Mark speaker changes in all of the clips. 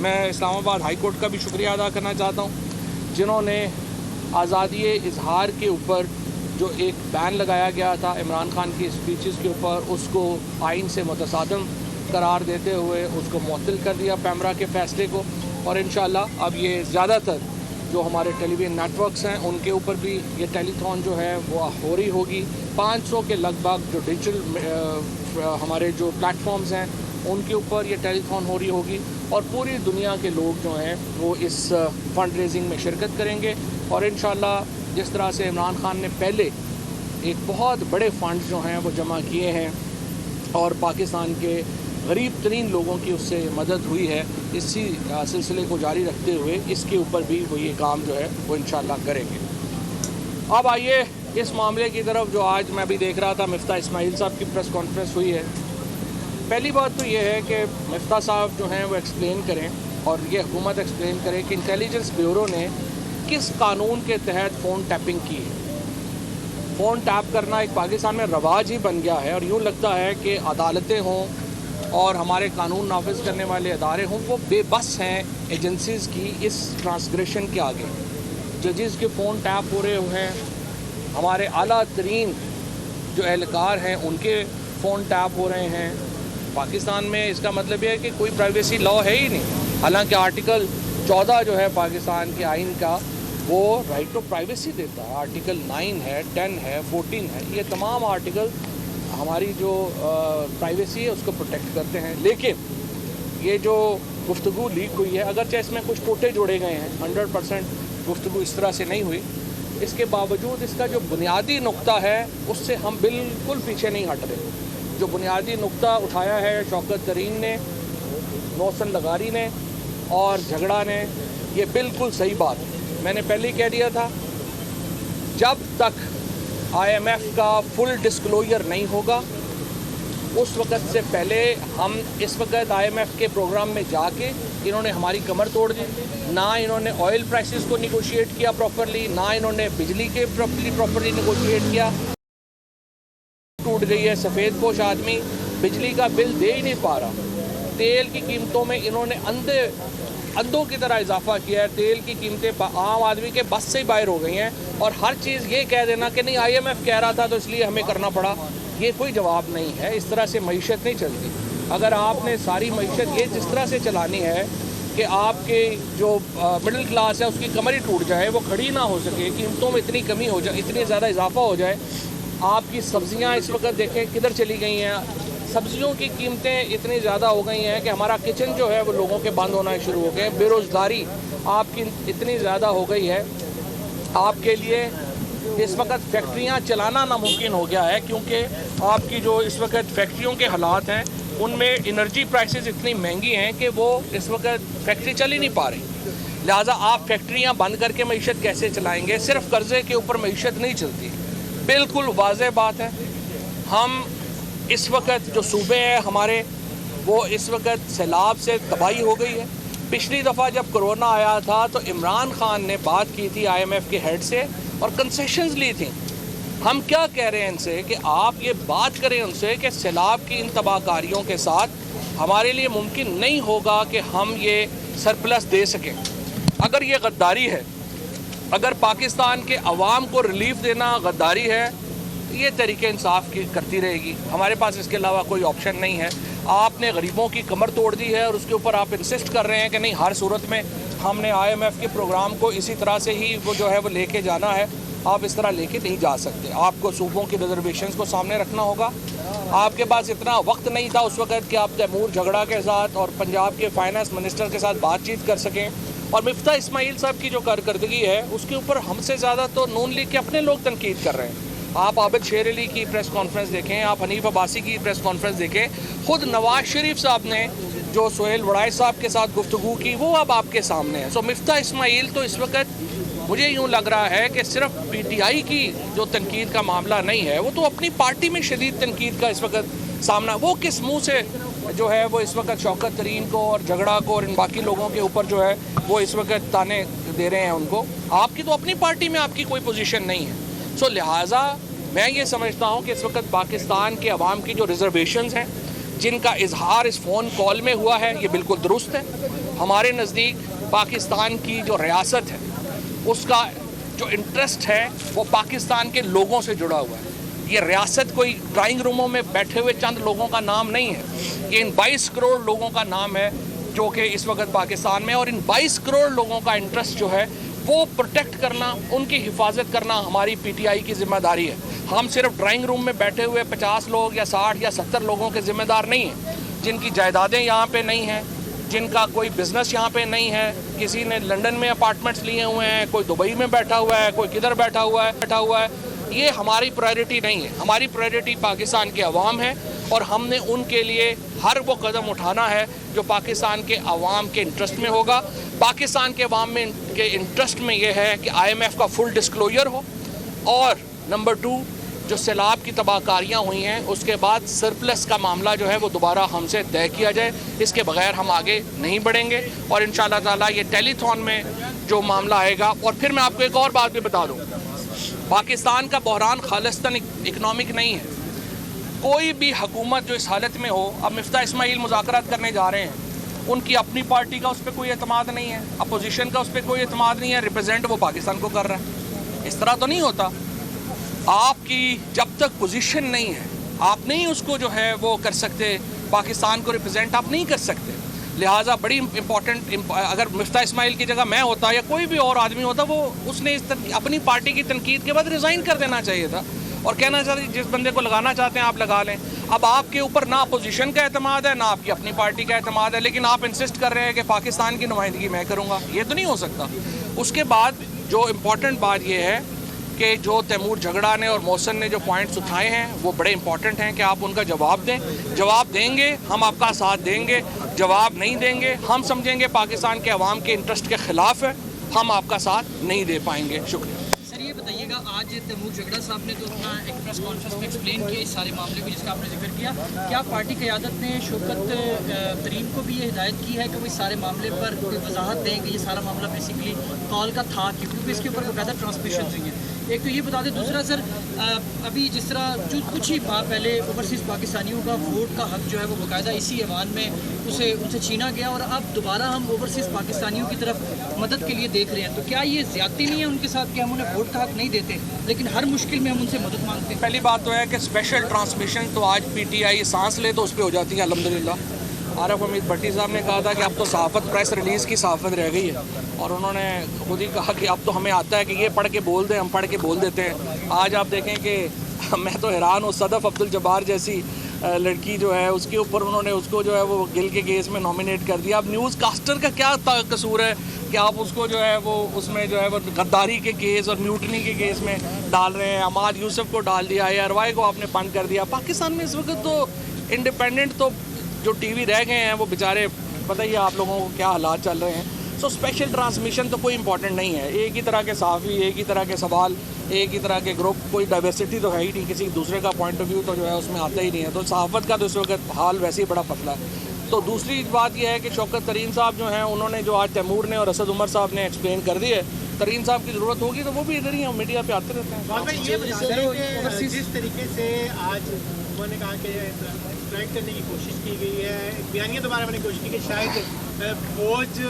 Speaker 1: میں اسلام آباد high court کا بھی شکریہ ادا کرنا چاہتا ہوں جنہوں نے آزادی اظہار کے اوپر جو ایک بین لگایا گیا تھا عمران خان کی اسپیچز کے اوپر، اس کو آئین سے متصادم قرار دیتے ہوئے اس کو معطل کر دیا پیمرا کے فیصلے کو، اور انشاءاللہ اب یہ زیادہ تر جو ہمارے ٹیلی ویژن نیٹ ورکس ہیں ان کے اوپر بھی یہ ٹیلی تھون جو ہے وہ ہو رہی ہوگی۔ 500 کے لگ بھگ جو ڈیجیٹل ہمارے جو پلیٹ فارمز ہیں ان کے اوپر یہ ٹیلی تھون ہو رہی ہوگی، اور پوری دنیا کے لوگ جو ہیں وہ اس فنڈ ریزنگ میں شرکت کریں گے، اور انشاءاللہ جس طرح سے عمران خان نے پہلے ایک بہت بڑے فنڈ جو ہیں وہ جمع کیے ہیں اور پاکستان کے غریب ترین لوگوں کی اس سے مدد ہوئی ہے، اسی سلسلے کو جاری رکھتے ہوئے اس کے اوپر بھی وہ یہ کام جو ہے وہ انشاءاللہ کریں گے۔ اب آئیے اس معاملے کی طرف جو آج میں بھی دیکھ رہا تھا، مفتاح اسماعیل صاحب کی پریس کانفرنس ہوئی ہے۔ پہلی بات تو یہ ہے کہ مفتاح صاحب جو ہیں وہ ایکسپلین کریں، اور یہ حکومت ایکسپلین کرے کہ انٹیلیجنس بیورو نے کس قانون کے تحت فون ٹیپنگ کی ہے۔ فون ٹیپ کرنا ایک پاکستان میں رواج ہی بن گیا ہے، اور یوں لگتا ہے کہ عدالتیں ہوں اور ہمارے قانون نافذ کرنے والے ادارے ہوں وہ بے بس ہیں ایجنسیز کی اس ٹرانسگریشن کے آگے۔ ججز کے فون ٹیپ ہو رہے ہیں، ہمارے اعلیٰ ترین جو اہلکار ہیں ان کے فون ٹیپ ہو رہے ہیں۔ پاکستان میں اس کا مطلب یہ ہے کہ کوئی پرائیویسی لا ہے ہی نہیں، حالانکہ آرٹیکل 14 جو ہے پاکستان کے آئین کا وہ رائٹ ٹو پرائیویسی دیتا ہے، آرٹیکل 9 ہے، 10 ہے، 14 ہے، یہ تمام آرٹیکل ہماری جو پرائیویسی ہے اس کو پروٹیکٹ کرتے ہیں۔ لیکن یہ جو گفتگو لیک ہوئی ہے، اگرچہ اس میں کچھ ٹوٹے جوڑے گئے ہیں، 100% گفتگو اس طرح سے نہیں ہوئی، اس کے باوجود اس کا جو بنیادی نقطہ ہے اس سے ہم بالکل پیچھے نہیں ہٹ رہے۔ جو بنیادی نقطہ اٹھایا ہے شوکت ترین نے، محسن لغاری نے اور جھگڑا نے، یہ بالکل صحیح بات ہے۔ میں نے پہلے ہی کہہ دیا تھا، جب تک آئی ایم ایف کا فل ڈسکلوجر نہیں ہوگا اس وقت سے پہلے ہم اس وقت آئی ایم ایف کے پروگرام میں جا کے انہوں نے ہماری کمر توڑ دی، نہ انہوں نے آئل پرائسز کو نیگوشیٹ کیا پراپرلی، نہ انہوں نے بجلی کے پراپرلی نیگوشیٹ کیا۔ ٹوٹ گئی ہے، سفید پوش آدمی بجلی کا بل دے ہی نہیں پا رہا۔ تیل کی قیمتوں میں انہوں نے اندھوں کی طرح اضافہ کیا ہے، تیل کی قیمتیں عام آدمی کے بس سے ہی باہر ہو گئی ہیں، اور ہر چیز یہ کہہ دینا کہ نہیں آئی ایم ایف کہہ رہا تھا تو اس لیے ہمیں کرنا پڑا، یہ کوئی جواب نہیں ہے۔ اس طرح سے معیشت نہیں چلتی۔ اگر آپ نے ساری معیشت یہ جس طرح سے چلانی ہے کہ آپ کے جو مڈل کلاس ہے اس کی کمر ہی ٹوٹ جائے، وہ کھڑی نہ ہو سکے، قیمتوں میں اتنی کمی ہو جائے، اتنی زیادہ اضافہ ہو جائے۔ آپ کی سبزیاں اس وقت دیکھیں کدھر چلی گئی ہیں، سبزیوں کی قیمتیں اتنی زیادہ ہو گئی ہیں کہ ہمارا کچن جو ہے وہ لوگوں کے بند ہونا شروع ہو گئے ہیں۔ بے روزگاری آپ کی اتنی زیادہ ہو گئی ہے، آپ کے لیے اس وقت فیکٹریاں چلانا ناممکن ہو گیا ہے، کیونکہ آپ کی جو اس وقت فیکٹریوں کے حالات ہیں ان میں انرجی پرائسز اتنی مہنگی ہیں کہ وہ اس وقت فیکٹری چل ہی نہیں پا رہی۔ لہٰذا آپ فیکٹریاں بند کر کے معیشت کیسے چلائیں گے؟ صرف قرضے کے اوپر معیشت نہیں چلتی۔ بالکل واضح بات ہے، ہم اس وقت جو صوبے ہیں ہمارے وہ اس وقت سیلاب سے تباہی ہو گئی ہے۔ پچھلی دفعہ جب کرونا آیا تھا تو عمران خان نے بات کی تھی آئی ایم ایف کے ہیڈ سے اور کنسیشنز لی تھیں۔ ہم کیا کہہ رہے ہیں ان سے کہ آپ یہ بات کریں ان سے کہ سیلاب کی ان تباہ کاریوں کے ساتھ ہمارے لیے ممکن نہیں ہوگا کہ ہم یہ سرپلس دے سکیں۔ اگر یہ غداری ہے، اگر پاکستان کے عوام کو ریلیف دینا غداری ہے، یہ تحریک انصاف کی کرتی رہے گی، ہمارے پاس اس کے علاوہ کوئی آپشن نہیں ہے۔ آپ نے غریبوں کی کمر توڑ دی ہے اور اس کے اوپر آپ انسسٹ کر رہے ہیں کہ نہیں ہر صورت میں ہم نے آئی ایم ایف کے پروگرام کو اسی طرح سے ہی وہ جو ہے وہ لے کے جانا ہے۔ آپ اس طرح لے کے نہیں جا سکتے، آپ کو صوبوں کی ریزرویشنز کو سامنے رکھنا ہوگا۔ آپ کے پاس اتنا وقت نہیں تھا اس وقت کہ آپ تیمور جھگڑا کے ساتھ اور پنجاب کے فائنانس منسٹر کے ساتھ بات چیت کر سکیں، اور مفتاح اسماعیل صاحب کی جو کارکردگی ہے اس کے اوپر ہم سے زیادہ تو نون لیگ کے اپنے لوگ تنقید کر رہے ہیں۔ آپ عابد شیر علی کی پریس کانفرنس دیکھیں، آپ حنیف عباسی کی پریس کانفرنس دیکھیں، خود نواز شریف صاحب نے جو سہیل وڑائے صاحب کے ساتھ گفتگو کی وہ اب آپ کے سامنے ہے۔ سو مفتاح اسماعیل تو اس وقت مجھے یوں لگ رہا ہے کہ صرف پی ٹی آئی کی جو تنقید کا معاملہ نہیں ہے، وہ تو اپنی پارٹی میں شدید تنقید کا اس وقت سامنا، وہ کس منہ سے جو ہے وہ اس وقت شوکت ترین کو اور جھگڑا کو اور ان باقی لوگوں کے اوپر جو ہے وہ اس وقت تانے دے رہے ہیں ان کو؟ آپ کی تو اپنی پارٹی میں آپ کی کوئی پوزیشن نہیں ہے۔ سو لہٰذا میں یہ سمجھتا ہوں کہ اس وقت پاکستان کے عوام کی جو ریزرویشنز ہیں جن کا اظہار اس فون کال میں ہوا ہے یہ بالکل درست ہے۔ ہمارے نزدیک پاکستان کی جو ریاست ہے اس کا جو انٹرسٹ ہے وہ پاکستان کے لوگوں سے جڑا ہوا ہے. یہ ریاست کوئی ڈرائنگ روموں میں بیٹھے ہوئے چند لوگوں کا نام نہیں ہے, یہ ان 22 کروڑ لوگوں کا نام ہے جو کہ اس وقت پاکستان میں, اور ان 22 کروڑ لوگوں کا انٹرسٹ جو ہے وہ پروٹیکٹ کرنا, ان کی حفاظت کرنا ہماری پی ٹی آئی کی ذمہ داری ہے. ہم صرف ڈرائنگ روم میں بیٹھے ہوئے 50 لوگ یا 60 یا 70 لوگوں کے ذمہ دار نہیں ہیں جن کی جائیدادیں یہاں پہ نہیں ہیں, جن کا کوئی بزنس یہاں پہ نہیں ہے. کسی نے لنڈن میں اپارٹمنٹس لیے ہوئے ہیں, کوئی دبئی میں بیٹھا ہوا ہے, کوئی کدھر بیٹھا ہوا ہے. یہ ہماری پرائرٹی نہیں ہے. ہماری پرائرٹی پاکستان کے عوام ہے, اور ہم نے ان کے لیے ہر وہ قدم اٹھانا ہے جو پاکستان کے عوام کے انٹرسٹ میں ہوگا. پاکستان کے عوام میں کے انٹرسٹ میں یہ ہے کہ IMF کا فل ڈسکلوجر ہو, اور نمبر 2 جو سیلاب کی تباہ کاریاں ہوئی ہیں اس کے بعد سرپلس کا معاملہ جو ہے وہ دوبارہ ہم سے طے کیا جائے. اس کے بغیر ہم آگے نہیں بڑھیں گے, اور انشاءاللہ تعالیٰ یہ ٹیلی تھون میں جو معاملہ آئے گا. اور پھر میں آپ کو ایک اور بات بھی بتا دوں, پاکستان کا بحران خالصتاً اکنامک نہیں ہے. کوئی بھی حکومت جو اس حالت میں ہو, اب مفتاح اسماعیل مذاکرات کرنے جا رہے ہیں, ان کی اپنی پارٹی کا اس پہ کوئی اعتماد نہیں ہے, اپوزیشن کا اس پہ کوئی اعتماد نہیں ہے, ریپرزینٹ وہ پاکستان کو کر رہا ہے. اس طرح تو نہیں ہوتا. آپ کی جب تک پوزیشن نہیں ہے آپ نہیں اس کو جو ہے وہ کر سکتے, پاکستان کو ریپرزینٹ آپ نہیں کر سکتے. لہٰذا بڑی امپورٹنٹ, اگر مفتاح اسماعیل کی جگہ میں ہوتا یا کوئی بھی اور آدمی ہوتا, وہ اس نے اپنی پارٹی کی تنقید کے بعد ریزائن کر دینا چاہیے تھا اور کہنا چاہیے جس بندے کو لگانا چاہتے ہیں آپ لگا لیں. اب آپ کے اوپر نہ اپوزیشن کا اعتماد ہے, نہ آپ کی اپنی پارٹی کا اعتماد ہے, لیکن آپ انسسٹ کر رہے ہیں کہ پاکستان کی نمائندگی میں کروں گا. یہ تو نہیں ہو سکتا. اس کے بعد جو امپورٹنٹ بات یہ ہے کہ جو تیمور جھگڑا نے اور محسن نے جو پوائنٹس اٹھائے ہیں وہ بڑے امپورٹنٹ ہیں کہ آپ ان کا جواب دیں. جواب دیں گے ہم آپ کا ساتھ دیں گے, جواب نہیں دیں گے ہم سمجھیں گے پاکستان کے عوام کے انٹرسٹ کے خلاف ہے, ہم آپ کا ساتھ نہیں دے پائیں گے. شکریہ.
Speaker 2: سر یہ بتائیے گا, آج تیمور جھگڑا صاحب نے تو اپنا ایک پریس کانفرنس میں ایکسپلین کیا اس سارے معاملے کو جس کا آپ نے ذکر کیا, کیا پارٹی قیادت نے شوکت ترین کو بھی یہ ہدایت کی ہے کہ وہ اس سارے معاملے پر کوئی وضاحت دیں کہ یہ سارا معاملہ بیسیکلی کال کا تھا, کیونکہ اس کے اوپر باقاعدہ ٹرانسمیشنز ہوئی ہیں. ایک تو یہ بتا دیں, دوسرا سر ابھی جس طرح جو کچھ ہی ماہ پہلے اوورسیز پاکستانیوں کا ووٹ کا حق جو ہے وہ باقاعدہ اسی ایوان میں ان سے چھینا گیا, اور اب دوبارہ ہم اوورسیز پاکستانیوں کی طرف مدد کے لیے دیکھ رہے ہیں, تو کیا یہ زیادتی نہیں ہے ان کے ساتھ کہ ہم انہیں ووٹ کا حق نہیں دیتے لیکن ہر مشکل میں ہم ان سے مدد مانگتے ہیں؟
Speaker 1: پہلی بات تو ہے کہ اسپیشل ٹرانسمیشن تو آج پی ٹی آئی سانس لے تو اس پہ ہو جاتی ہے الحمدللہ. عارف حمید بھٹی صاحب نے کہا تھا کہ اب تو صحافت پریس ریلیز کی صحافت رہ گئی ہے, اور انہوں نے خود ہی کہا کہ اب تو ہمیں آتا ہے کہ یہ پڑھ کے بول دیں, ہم پڑھ کے بول دیتے ہیں. آج آپ دیکھیں کہ میں تو حیران ہوں, صدف عبدالجبار جیسی لڑکی جو ہے اس کے اوپر انہوں نے اس کو جو ہے وہ گل کے کیس میں نامینیٹ کر دیا. اب نیوز کاسٹر کا کیا قصور ہے کہ آپ اس کو جو ہے وہ اس میں جو ہے وہ غداری کے کیس اور میوٹنی کے کیس میں ڈال رہے ہیں. عماد یوسف کو ڈال دیا, ARY کو آپ نے بند کر دیا. پاکستان میں اس وقت تو انڈیپینڈنٹ تو جو ٹی وی رہ گئے ہیں وہ بیچارے پتہ ہی ہے آپ لوگوں کو کیا حالات چل رہے ہیں. سو اسپیشل ٹرانسمیشن تو کوئی امپورٹنٹ نہیں ہے. ایک ہی طرح کے صحافی, ایک ہی طرح کے سوال, ایک ہی طرح کے گروپ, کوئی ڈائیورسٹی تو ہے ہی نہیں, کسی دوسرے کا پوائنٹ آف ویو تو جو ہے اس میں آتا ہی نہیں ہے. تو صحافت کا تو اس وقت حال ویسے ہی بڑا پتلا ہے. تو دوسری بات یہ ہے کہ شوکت ترین صاحب جو ہیں انہوں نے جو آج تیمور نے اور اسد عمر صاحب نے ایکسپلین کر دی ہے, ترین صاحب کی ضرورت ہوگی تو وہ بھی ادھر ہی ہیں, میڈیا پہ آتے رہتے ہیں.
Speaker 3: جس طریقے سے آج انہوں نے کہا کہ ٹریک کرنے کی کوشش کی گئی ہے, بیانیہ دوبارہ میں نے کوشش کی کہ شاید فوج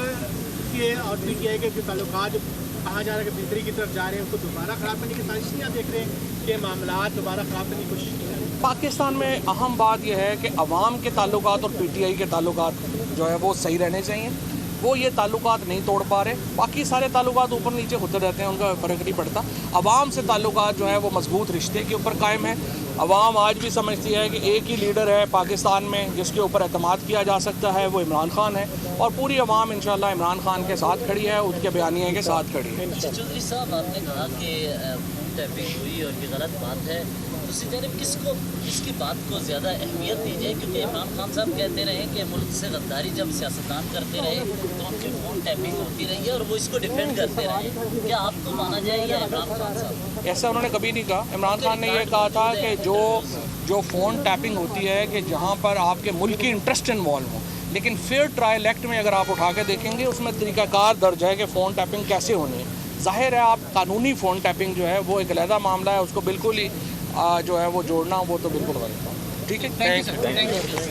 Speaker 3: کے اور پی ٹی آئی کے تعلقات کہا جا رہا ہے کہ بہتری کی طرف جا رہے ہیں, اس کو دوبارہ خراب کرنے کی سازش نہیں آپ دیکھ رہے ہیں کہ معاملات دوبارہ خراب کرنے کی کوشش کی جا رہی ہے؟
Speaker 1: پاکستان میں اہم بات یہ ہے کہ عوام کے تعلقات اور پی ٹی آئی کے تعلقات جو ہے وہ صحیح رہنے چاہیے. وہ یہ تعلقات نہیں توڑ پا رہے, باقی سارے تعلقات اوپر نیچے ہوتے رہتے ہیں, ان کا فرق نہیں پڑتا. عوام سے تعلقات جو ہے وہ مضبوط رشتے کے اوپر قائم ہے. عوام آج بھی سمجھتی ہے کہ ایک ہی لیڈر ہے پاکستان میں جس کے اوپر اعتماد کیا جا سکتا ہے, وہ عمران خان ہے, اور پوری عوام انشاءاللہ عمران خان کے ساتھ کھڑی ہے, اس کے بیانیے کے ساتھ کھڑی ہے.
Speaker 4: چودھری صاحب آپ نے کہا کہ فون ٹیپنگ ہوئی اور یہ غلط بات ہے, دوسری جانب کس کی بات کو زیادہ اہمیت دی جائے, کیونکہ عمران خان صاحب کہتے رہے کہ ملک سے غداری جب سیاستدان کرتے رہے تو ان کی فون ٹیپنگ ہوتی رہی ہے اور وہ اس کو ڈیفینڈ کرتے رہے. کیا آپ کو مانا جائے یا عمران خان صاحب؟
Speaker 1: ایسا انہوں نے کبھی نہیں کہا. عمران خان نے یہ کہا تھا کہ جو فون ٹیپنگ ہوتی ہے کہ جہاں پر آپ کے ملک کی انٹرسٹ انوالو ہوں, لیکن فیئر ٹرائل ایکٹ میں اگر آپ اٹھا کے دیکھیں گے اس میں طریقہ کار درج ہے کہ فون ٹیپنگ کیسے ہونی ہے. ظاہر ہے آپ قانونی فون ٹیپنگ جو ہے وہ ایک علیحدہ معاملہ ہے, اس کو بالکل ہی جو ہے وہ جوڑنا وہ تو بالکل غلط ہے. ٹھیک ہے,
Speaker 2: تھینک یو سر.